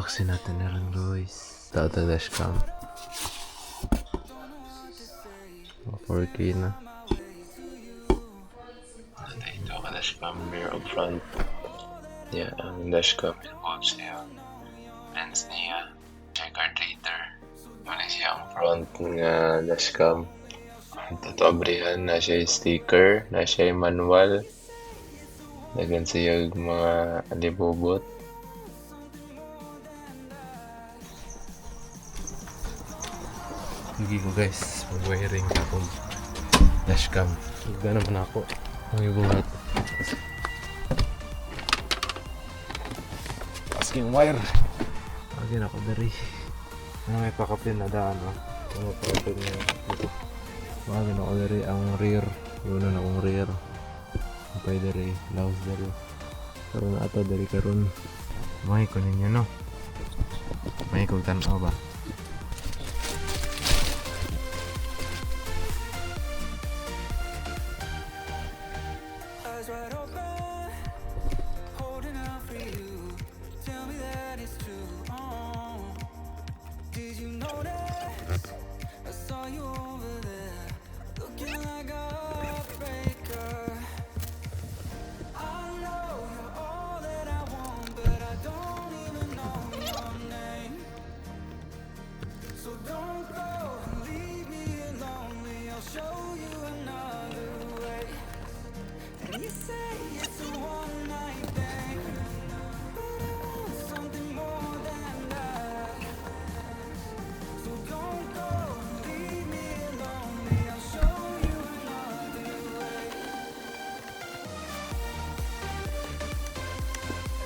Unboxing natin na rin guys. Data dashcam. 4K na. Ito ka dashcam mirror up front. Yeah, ang dashcam involves niya. Lens niya. Checker reader. Wala siya ang front nga dashcam. Ito abrihan na siya yung sticker. Na siya yung manual. Dagan siya yung mga alibobot. Lagi ko guys, mag-wiring akong dashcam. Huwag naman ako. Ang ibuhat. Asking wire. Lagi na ako dari. May pakapin na daan. Ano pakapin niya. Lagi na ako dari ang rear. Yun na akong rear. Pay dari. Laos dari. Karoon na ito dari karoon. May ko ninyo no. May kong tanaw ba?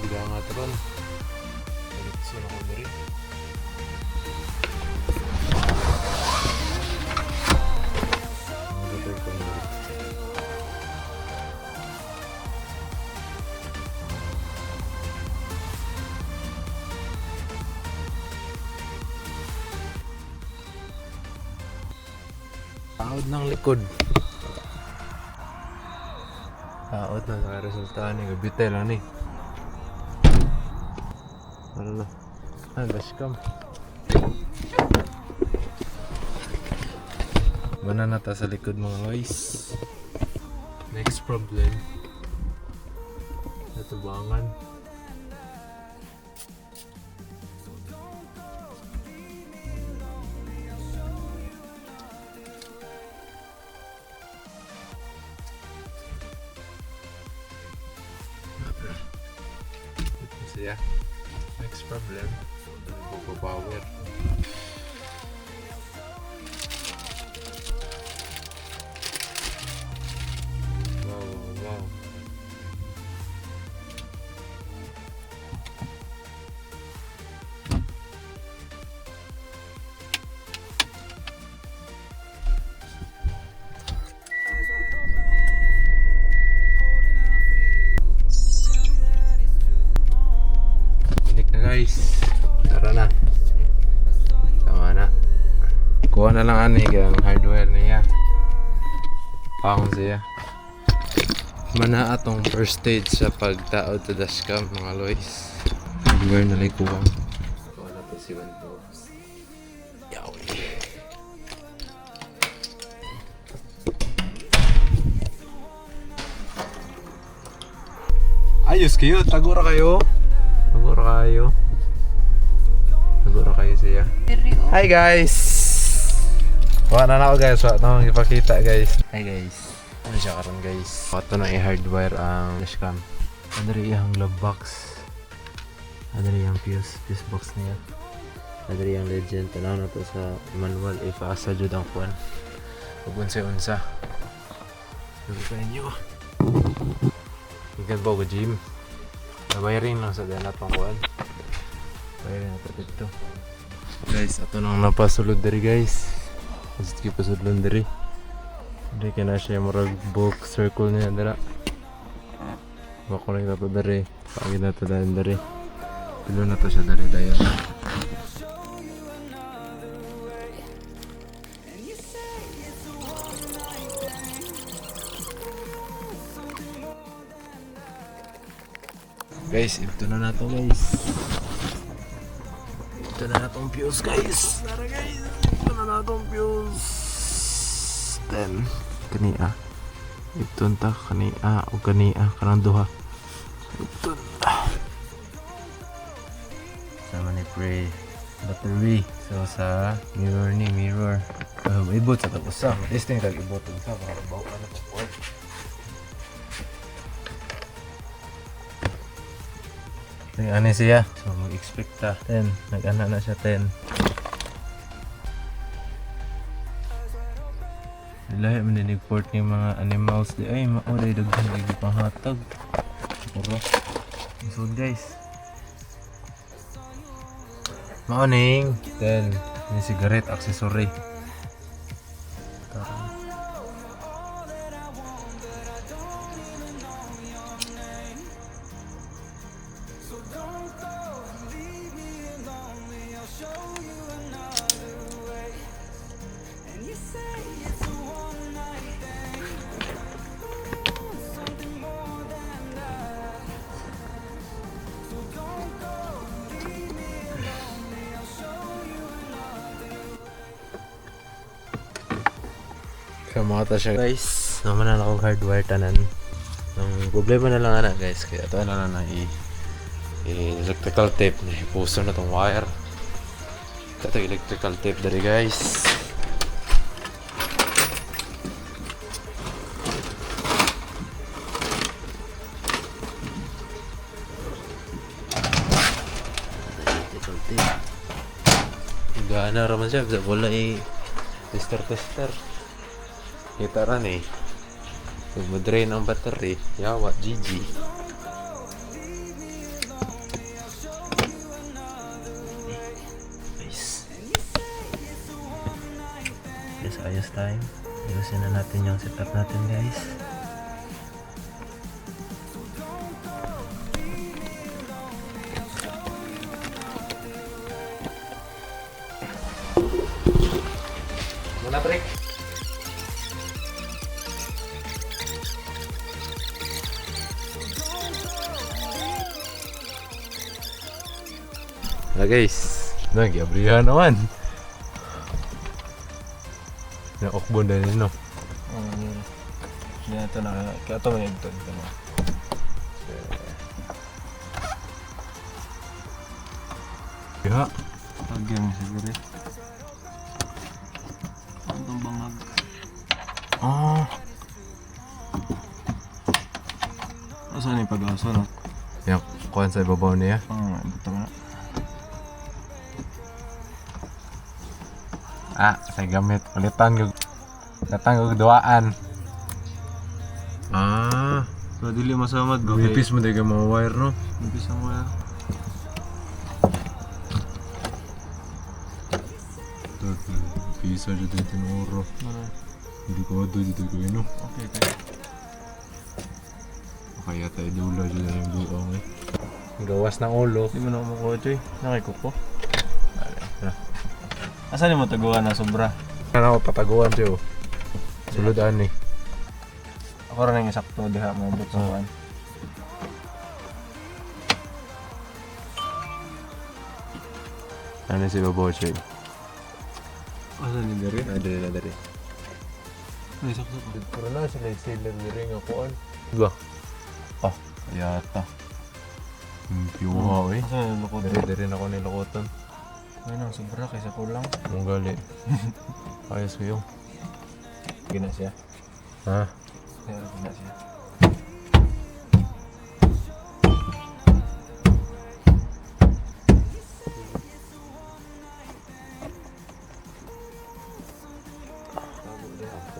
Bilang nga teron. Balik siya na ko dari. Taod ng likod. Taod na sa resulta ni gabitay lang ni. Ano na? Dashcam. Bana na ta sa likod mga guys. Next problem. Natubangan. Ito siya. Next problem, power. Wow. Guys, tara na. Tama na. Kuha na lang ani ang hardware niya. Pang siya. Mana atong first stage sa pagtaod sa dashcam mga loys. Hardware na lang kuwang. Kuha na to si One Pops. Yawi. Ayos kayo, tagura kayo. Naguro kayo siya. Hi guys! Wala na ako guys. Wala na akong ipakita guys. Hi guys. Ano siya karon guys? Ito na i-hardwire ang dashcam. Ano rin yung glove box. Ano rin yung fuse box niya. Ano rin yung legend. Tanaw na to sa manual. Ipaasa dyan ang puwan. Pag-unsa-unsa. Sabi ko ninyo. Ikan ba ko gym? Wiring lang sa dana pang kuan. Wiring na dito. Guys, ato nang napasulod diri guys. Just keep pasulod diri. Diri kana siya murag book circle niya dira. Wa ko lang to diri. Pagi na to diri. Pilo na to siya diri dayon. Guys, ito na nato guys. Ito na natong fuse guys. Tara guys. Ito na natong fuse. 10. Kania. Ito ta kania o kania kanang duha. Ito na. Sama ni pre battery. So sa mirror ni mirror. Ibot sa tapos sa. Testing kag ibot sa para bawa na to. Nag-ano siya. So mag-expect ta 10. Nag-ana na siya 10. Lahat man din port ng mga animals di ay mauray daghan lagi panghatag. Puro. So guys. Morning. 10. May cigarette accessory. Kamata siya guys. Naman na akong hardwire tanan. Ang problema na lang ana guys. Kaya ito na electrical tape. Puso na tong wire. Ito electrical tape dari guys. Electrical tape. Gana raman siya. Wala tester. Kita rin eh. Kung ma-drain ang battery, yawa, GG. Nice. Ayos tayo. Ayusin na natin yung setup natin guys. Muna break. Guys, nag-abrihan naman. Na-okbon na rin, no? Yan ito na, kaya ito may ito na. Kaya lagyan mo siguro. Ang bangag. Asan yung pag-asa, no? Yung kuhan sa ibabaw niya? Ito nga. Saya gamit palitan ko. Datang ko duaan. So dili masamad go. Nipis mo dai mga wire no. Nipis ang wire. Pisa dito tinuro. Hindi ko dito ko no. Okay. Kaya tayo dula dito yung buong eh. Gawas ng ulo. Di mo na makuha choy. Nakikuko. Asan mo taguan na sobra? Ano ako pataguan siya oh. Suludan eh. Ako rin yung sakto diha mo abot sa kuan. Ano si Babaw siya? Asan ni Dari? Dari. Ay sakto pa. Pero na sila sila ni nga kuan. Diba? Ayata. Piwa eh. Asan yung lukot? Dari na ako nilukotan. Ay nang sobra kaysa kulang. Mong gali. Ayos ko yung. Gina siya. Ha? Gina siya.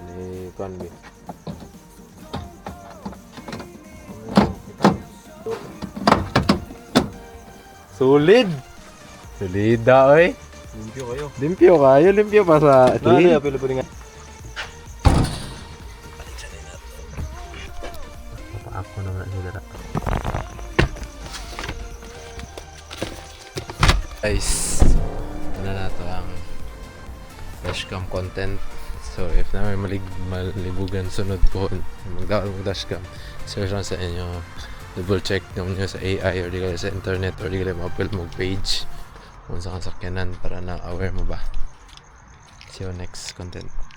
Ini kan bi. Solid. Solida oy. Limpyo pa sa clean. Ano pila po nga. Ako naman sila. Guys, ano na to ang dashcam content. So if na may malibugan sunod po mag dashcam, search lang sa inyo, double check nyo sa AI or di kayo sa internet or di kayo ma-upload mo page kung sa sakyanan para na aware mo ba. See you next content.